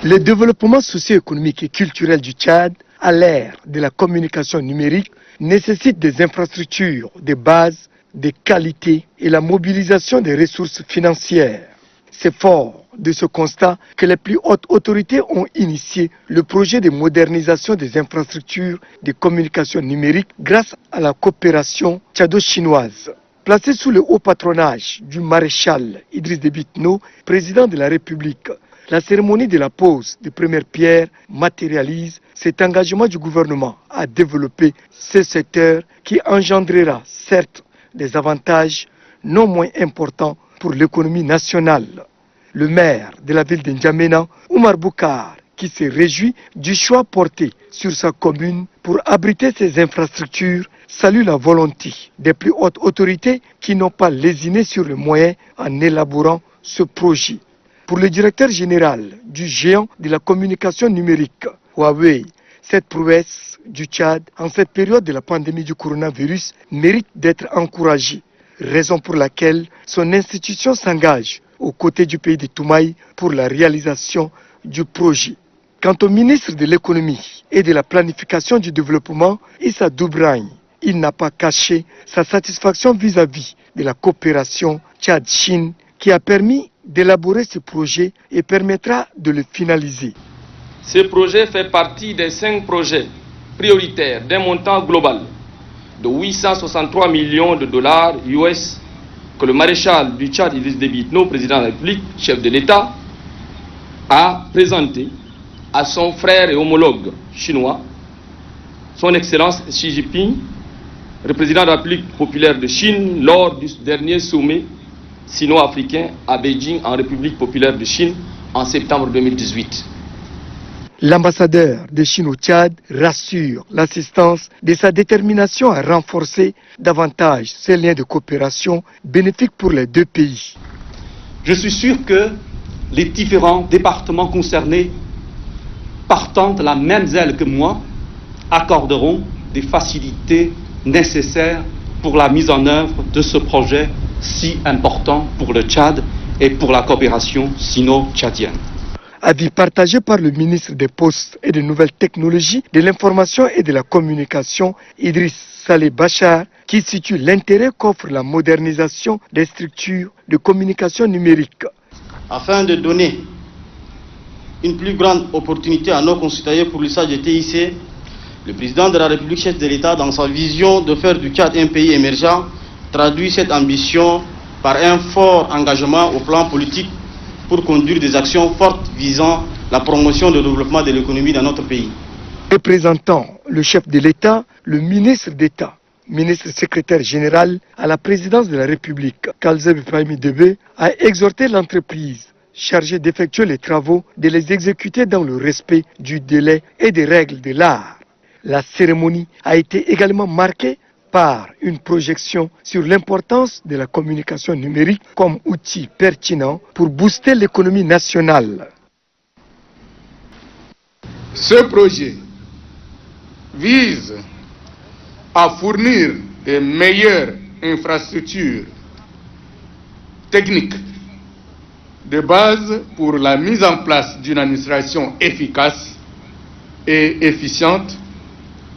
Le développement socio-économique et culturel du Tchad, à l'ère de la communication numérique, nécessite des infrastructures de base, de qualité et la mobilisation des ressources financières. C'est fort de ce constat que les plus hautes autorités ont initié le projet de modernisation des infrastructures de communication numérique grâce à la coopération tchado-chinoise. Placé sous le haut patronage du maréchal Idriss Déby Itno, président de la République, la cérémonie de la pose de première pierre matérialise cet engagement du gouvernement à développer ce secteur qui engendrera certes des avantages non moins importants pour l'économie nationale. Le maire de la ville de N'Djamena, Oumar Boukar, qui se réjouit du choix porté sur sa commune pour abriter ces infrastructures, salue la volonté des plus hautes autorités qui n'ont pas lésiné sur les moyens en élaborant ce projet. Pour le directeur général du géant de la communication numérique, Huawei, cette prouesse du Tchad en cette période de la pandémie du coronavirus mérite d'être encouragée, raison pour laquelle son institution s'engage aux côtés du pays de Toumaï pour la réalisation du projet. Quant au ministre de l'économie et de la planification du développement, Issa Doubragne, il n'a pas caché sa satisfaction vis-à-vis de la coopération Tchad-Chine qui a permis d'élaborer ce projet et permettra de le finaliser. Ce projet fait partie des 5 projets prioritaires d'un montant global de 863 millions de dollars US que le maréchal du Tchad, Idriss Déby Itno, président de la République, chef de l'État, a présenté à son frère et homologue chinois, son Excellence Xi Jinping, le président de la République populaire de Chine, lors du dernier sommet sino-africain à Beijing, en République populaire de Chine, en septembre 2018. L'ambassadeur de Chine au Tchad rassure l'assistance de sa détermination à renforcer davantage ces liens de coopération bénéfiques pour les deux pays. Je suis sûr que les différents départements concernés, partant de la même aile que moi, accorderont des facilités nécessaires pour la mise en œuvre de ce projet si important pour le Tchad et pour la coopération sino-tchadienne. Avis partagé par le ministre des Postes et des Nouvelles Technologies, de l'Information et de la Communication, Idriss Saleh Bachar, qui situe l'intérêt qu'offre la modernisation des structures de communication numérique. Afin de donner une plus grande opportunité à nos concitoyens pour l'usage de TIC, le président de la République, chef de l'État, dans sa vision de faire du Tchad un pays émergent, traduit cette ambition par un fort engagement au plan politique pour conduire des actions fortes visant la promotion et le développement de l'économie dans notre pays. Représentant le chef de l'État, le ministre d'État, ministre secrétaire général à la présidence de la République, Kalzeb Ibrahim Debe, a exhorté l'entreprise chargée d'effectuer les travaux de les exécuter dans le respect du délai et des règles de l'art. La cérémonie a été également marquée par une projection sur l'importance de la communication numérique comme outil pertinent pour booster l'économie nationale. Ce projet vise à fournir de meilleures infrastructures techniques de base pour la mise en place d'une administration efficace et efficiente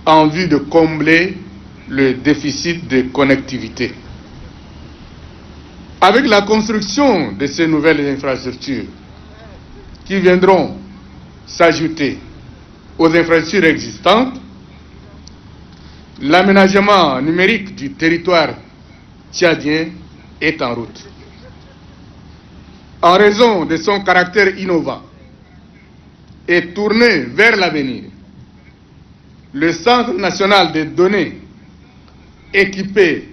en vue de combler le déficit de connectivité. Avec la construction de ces nouvelles infrastructures qui viendront s'ajouter aux infrastructures existantes, l'aménagement numérique du territoire tchadien est en route. En raison de son caractère innovant et tourné vers l'avenir, le Centre national des données, équipé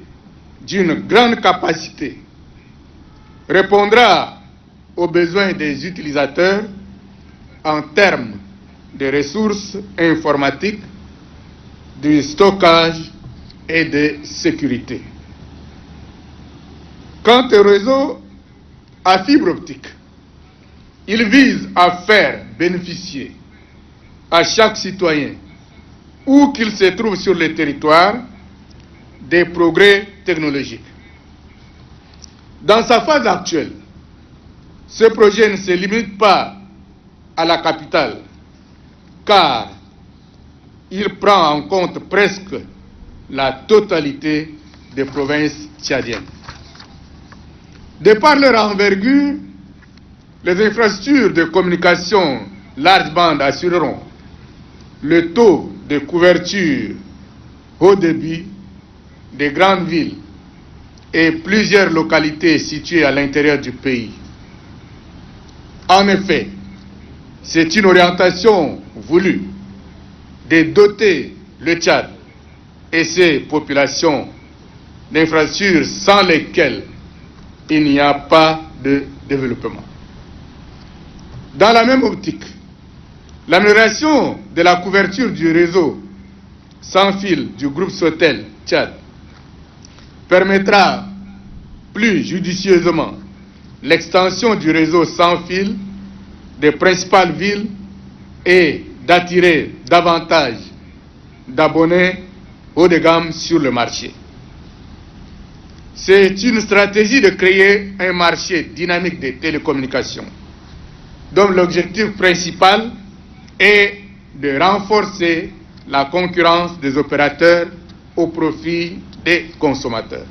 d'une grande capacité, répondra aux besoins des utilisateurs en termes de ressources informatiques, de stockage et de sécurité. Quant au réseau à fibre optique, il vise à faire bénéficier à chaque citoyen, où qu'il se trouve sur le territoire, des progrès technologiques. Dans sa phase actuelle, ce projet ne se limite pas à la capitale, car il prend en compte presque la totalité des provinces tchadiennes. De par leur envergure, les infrastructures de communication large bande assureront le taux de couverture haut débit des grandes villes et plusieurs localités situées à l'intérieur du pays. En effet, c'est une orientation voulue de doter le Tchad et ses populations d'infrastructures sans lesquelles il n'y a pas de développement. Dans la même optique, l'amélioration de la couverture du réseau sans fil du groupe Sotel Tchad permettra plus judicieusement l'extension du réseau sans fil des principales villes et d'attirer davantage d'abonnés haut de gamme sur le marché. C'est une stratégie de créer un marché dynamique des télécommunications, dont l'objectif principal est de renforcer la concurrence des opérateurs au profit des consommateurs.